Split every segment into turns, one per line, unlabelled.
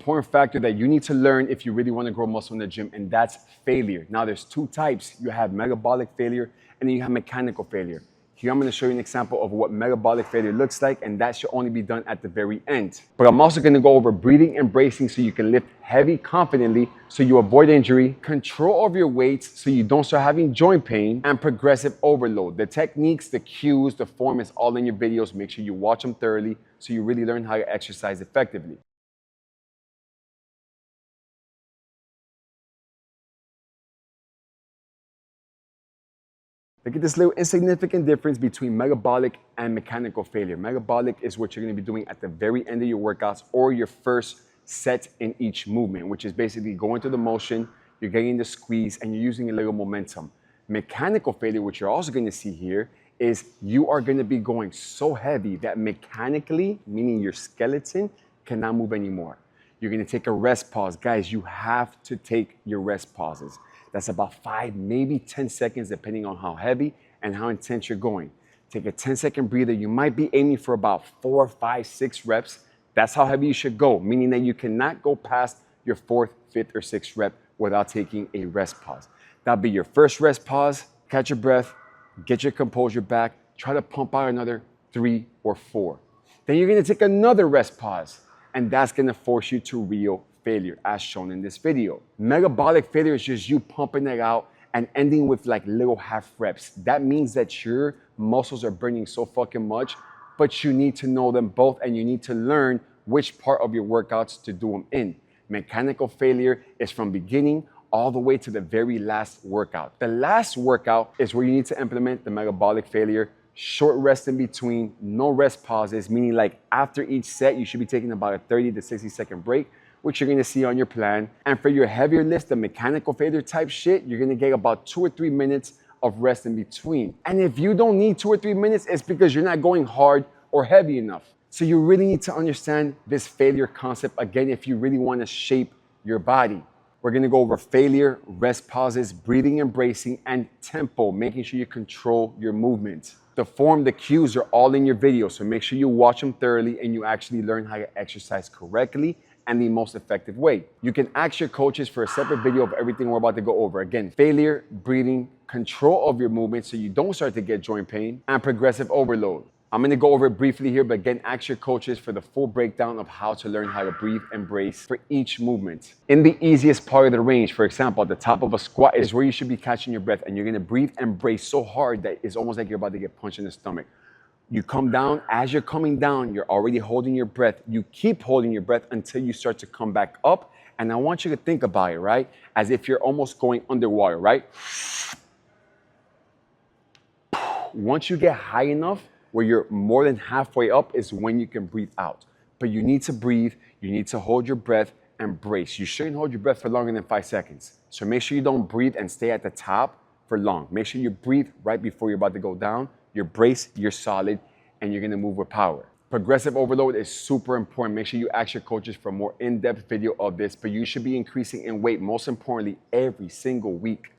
important factor that you need to learn if you really want to grow muscle in the gym, and that's failure. Now, there's two types. You have metabolic failure, and then you have mechanical failure. Here, I'm going to show you an example of what metabolic failure looks like, and that should only be done at the very end. But I'm also going to go over breathing and bracing so you can lift heavy confidently so you avoid injury, control of your weights so you don't start having joint pain, and progressive overload. The techniques, the cues, the form is all in your videos. Make sure you watch them thoroughly so you really learn how to exercise effectively. Look at this little insignificant difference between metabolic and mechanical failure. Metabolic is what you're going to be doing at the very end of your workouts or your first set in each movement, which is basically going through the motion, you're getting the squeeze, and you're using a little momentum. Mechanical failure, which you're also going to see here, is you are going to be going so heavy that mechanically, meaning your skeleton, cannot move anymore. You're going to take a rest pause. Guys, you have to take your rest pauses. That's about 5, maybe 10 seconds, depending on how heavy and how intense you're going. Take a 10-second breather. You might be aiming for about 4, 5, 6 reps. That's how heavy you should go, meaning that you cannot go past your 4th, 5th, or 6th rep without taking a rest pause. That'll be your first rest pause. Catch your breath, get your composure back, try to pump out another 3 or 4. Then you're going to take another rest pause, and that's going to force you to real failure, as shown in this video. Metabolic failure is just you pumping it out and ending with like little half reps. That means that your muscles are burning so fucking much, but you need to know them both and you need to learn which part of your workouts to do them in. Mechanical failure is from beginning all the way to the very last workout. The last workout is where you need to implement the metabolic failure. Short rest in between, no rest pauses, meaning like after each set, you should be taking about a 30 to 60 second break, which you're gonna see on your plan. And for your heavier lifts, the mechanical failure type shit, you're gonna get about 2 or 3 minutes of rest in between. And if you don't need 2 or 3 minutes, it's because you're not going hard or heavy enough. So you really need to understand this failure concept, again, if you really wanna shape your body. We're gonna go over failure, rest pauses, breathing and bracing, and tempo, making sure you control your movement. The form, the cues are all in your video, so make sure you watch them thoroughly and you actually learn how to exercise correctly and the most effective way. You can ask your coaches for a separate video of everything we're about to go over. Again, failure, breathing, control of your movement so you don't start to get joint pain, and progressive overload. I'm gonna go over it briefly here, but again, ask your coaches for the full breakdown of how to learn how to breathe and brace for each movement. In the easiest part of the range, for example, at the top of a squat is where you should be catching your breath, and you're gonna breathe and brace so hard that it's almost like you're about to get punched in the stomach. You come down, as you're coming down, you're already holding your breath. You keep holding your breath until you start to come back up. And I want you to think about it, right? As if you're almost going underwater, right? Once you get high enough, where you're more than halfway up is when you can breathe out. But you need to breathe, you need to hold your breath and brace. You shouldn't hold your breath for longer than 5 seconds. So make sure you don't breathe and stay at the top for long. Make sure you breathe right before you're about to go down. You're braced, you're solid, and you're gonna move with power. Progressive overload is super important. Make sure you ask your coaches for a more in-depth video of this, but you should be increasing in weight, most importantly, every single week.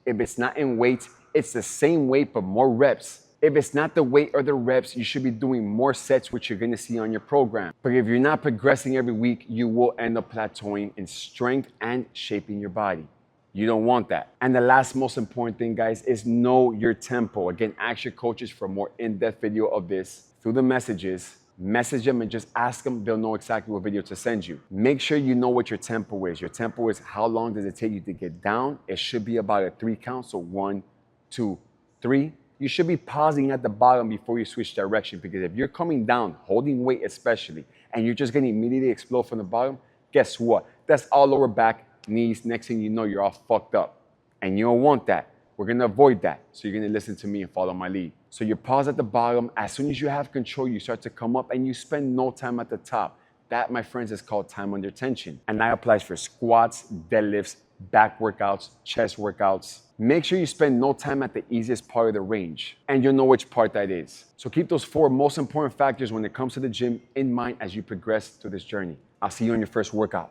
If it's not in weight, it's the same weight, but more reps. If it's not the weight or the reps, you should be doing more sets, which you're gonna see on your program. But if you're not progressing every week, you will end up plateauing in strength and shaping your body. You don't want that. And the last most important thing, guys, is know your tempo. Again, ask your coaches for a more in-depth video of this through the messages. Message them and just ask them. They'll know exactly what video to send you. Make sure you know what your tempo is. Your tempo is how long does it take you to get down. It should be about a 3 count. So 1, 2, 3. You should be pausing at the bottom before you switch direction, because if you're coming down, holding weight especially, and you're just gonna immediately explode from the bottom, guess what? That's all lower back, knees. Next thing you know, you're all fucked up. And you don't want that. We're gonna avoid that. So you're gonna listen to me and follow my lead. So you pause at the bottom. As soon as you have control, you start to come up and you spend no time at the top. That, my friends, is called time under tension. And that applies for squats, deadlifts, back workouts, chest workouts. Make sure you spend no time at the easiest part of the range, and you'll know which part that is. So keep those 4 most important factors when it comes to the gym in mind as you progress through this journey. I'll see you on your first workout.